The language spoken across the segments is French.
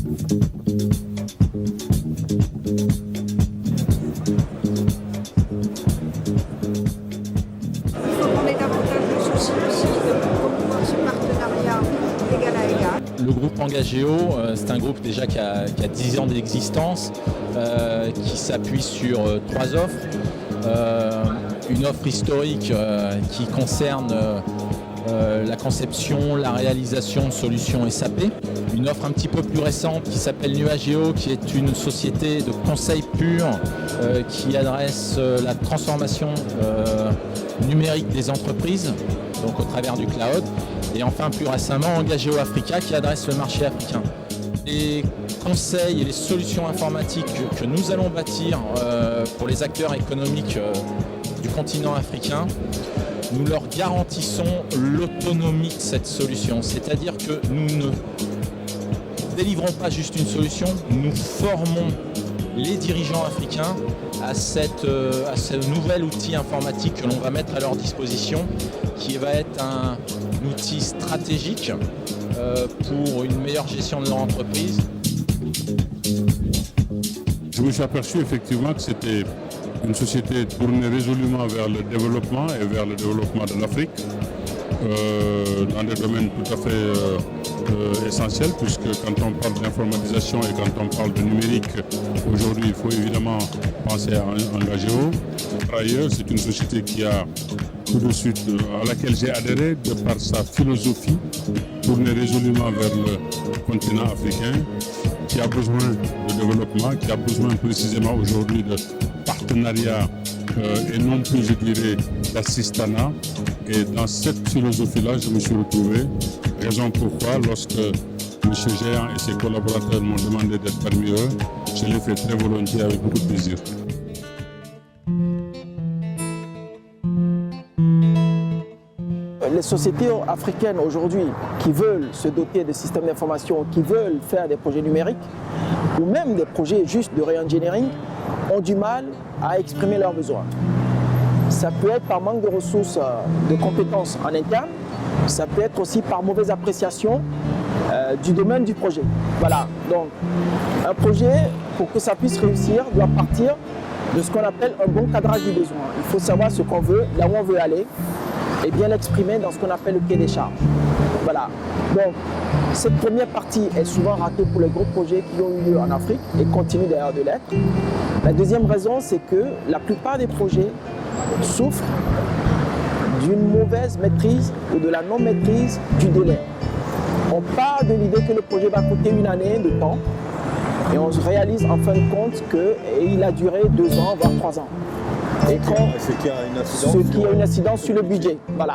Le groupe Engagéo, c'est un groupe déjà qui a 10 ans d'existence, qui s'appuie sur 3 offres. Une offre historique qui concerne la conception, la réalisation de solutions SAP. Une offre un petit peu plus récente qui s'appelle Nuageo, qui est une société de conseil pur qui adresse la transformation numérique des entreprises, donc au travers du cloud. Et enfin, plus récemment, Engagéo Africa qui adresse le marché africain. Les conseils et les solutions informatiques que nous allons bâtir pour les acteurs économiques du continent africain, nous leur garantissons l'autonomie de cette solution. C'est-à-dire que nous ne délivrons pas juste une solution, nous formons les dirigeants africains à ce nouvel outil informatique que l'on va mettre à leur disposition, qui va être un outil stratégique pour une meilleure gestion de leur entreprise. Je me suis aperçu effectivement que c'était une société tournée résolument vers le développement et vers le développement de l'Afrique, dans des domaines tout à fait essentiels, puisque quand on parle d'informatisation et quand on parle de numérique, aujourd'hui il faut évidemment penser à Engagéo. Par ailleurs, c'est une société qui a tout de suite, à laquelle j'ai adhéré de par sa philosophie, tournée résolument vers le continent africain, qui a besoin de développement, qui a besoin précisément aujourd'hui de partenariat et non plus, je dirais, d'assistanat. Et dans cette philosophie-là, je me suis retrouvé, raison pourquoi, lorsque M. Géant et ses collaborateurs m'ont demandé d'être parmi eux, je l'ai fait très volontiers, avec beaucoup de plaisir. Les sociétés africaines aujourd'hui qui veulent se doter de systèmes d'information, qui veulent faire des projets numériques ou même des projets juste de re-engineering ont du mal à exprimer leurs besoins. Ça peut être par manque de ressources, de compétences en interne, ça peut être aussi par mauvaise appréciation du domaine du projet. Voilà, donc un projet, pour que ça puisse réussir, doit partir de ce qu'on appelle un bon cadrage du besoin. Il faut savoir ce qu'on veut, là où on veut aller, et bien l'exprimer dans ce qu'on appelle le cahier des charges. Voilà. Donc, cette première partie est souvent ratée pour les gros projets qui ont eu lieu en Afrique et continuent d'ailleurs de l'être. La deuxième raison, c'est que la plupart des projets souffrent d'une mauvaise maîtrise ou de la non-maîtrise du délai. On part de l'idée que le projet va coûter une année de temps et on se réalise en fin de compte qu'il a duré 2 ans, voire 3 ans. Et ce qui a une incidence sur le budget. Voilà.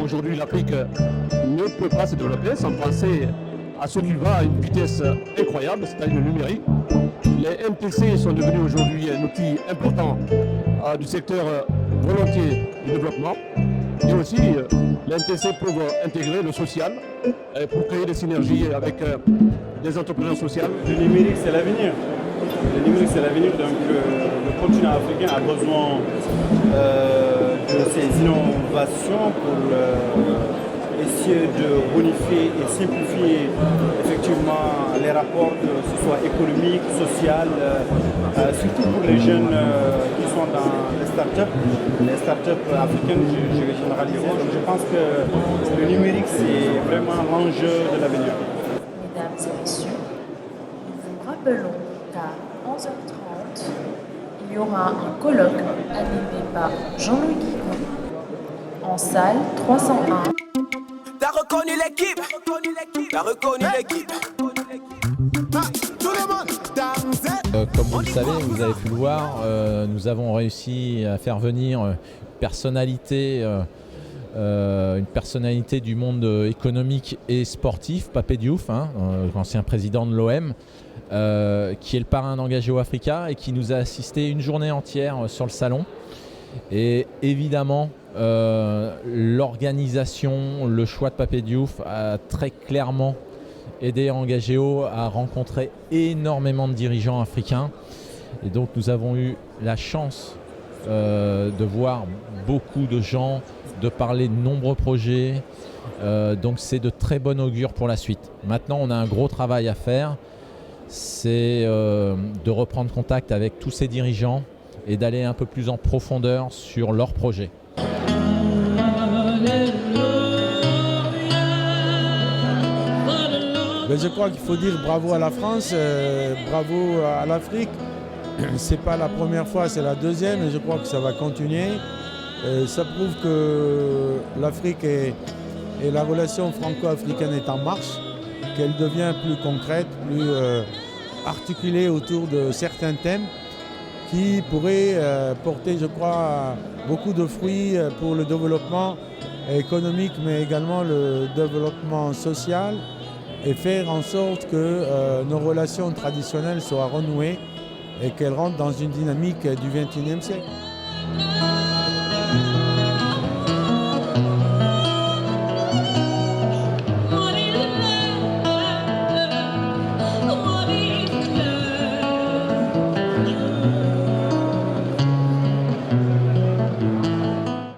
Aujourd'hui, l'Afrique ne peut pas se développer sans penser à ce qui va à une vitesse incroyable, c'est-à-dire le numérique. Les MTC sont devenus aujourd'hui un outil important du secteur volontiers du développement. Et aussi, les MTC peuvent intégrer le social pour créer des synergies avec des entreprises sociales. Le numérique, c'est l'avenir. Le numérique, c'est l'avenir, donc le continent africain a besoin de ces innovations pour essayer de bonifier et simplifier effectivement les rapports, que ce soit économiques, social, surtout pour les jeunes qui sont dans les startups africaines, je vais généraliser. Donc je pense que le numérique, c'est vraiment l'enjeu de l'avenir. Mesdames et messieurs, nous vous rappelons qu'à 11h30, il y aura un colloque animé par Jean-Louis Guigon en salle 301. T'as reconnu l'équipe, t'as reconnu l'équipe. Tout le monde, comme vous le savez, vous avez pu le voir, nous avons réussi à faire venir une personnalité du monde économique et sportif, Pape Diouf, l'ancien président de l'OM, qui est le parrain d'Engagéo Africa et qui nous a assisté une journée entière sur le salon. Et évidemment, l'organisation, le choix de Pape Diouf a très clairement aidé Engagéo à rencontrer énormément de dirigeants africains. Et donc nous avons eu la chance de voir beaucoup de gens, de parler de nombreux projets. Donc c'est de très bon augure pour la suite. Maintenant, on a un gros travail à faire, c'est de reprendre contact avec tous ces dirigeants et d'aller un peu plus en profondeur sur leurs projets. Je crois qu'il faut dire bravo à la France, bravo à l'Afrique. C'est pas la première fois, c'est la deuxième et je crois que ça va continuer. Ça prouve que l'Afrique et la relation franco-africaine est en marche, qu'elle devient plus concrète, plus articulée autour de certains thèmes qui pourraient porter, je crois, beaucoup de fruits pour le développement économique, mais également le développement social, et faire en sorte que nos relations traditionnelles soient renouées et qu'elles rentrent dans une dynamique du XXIe siècle.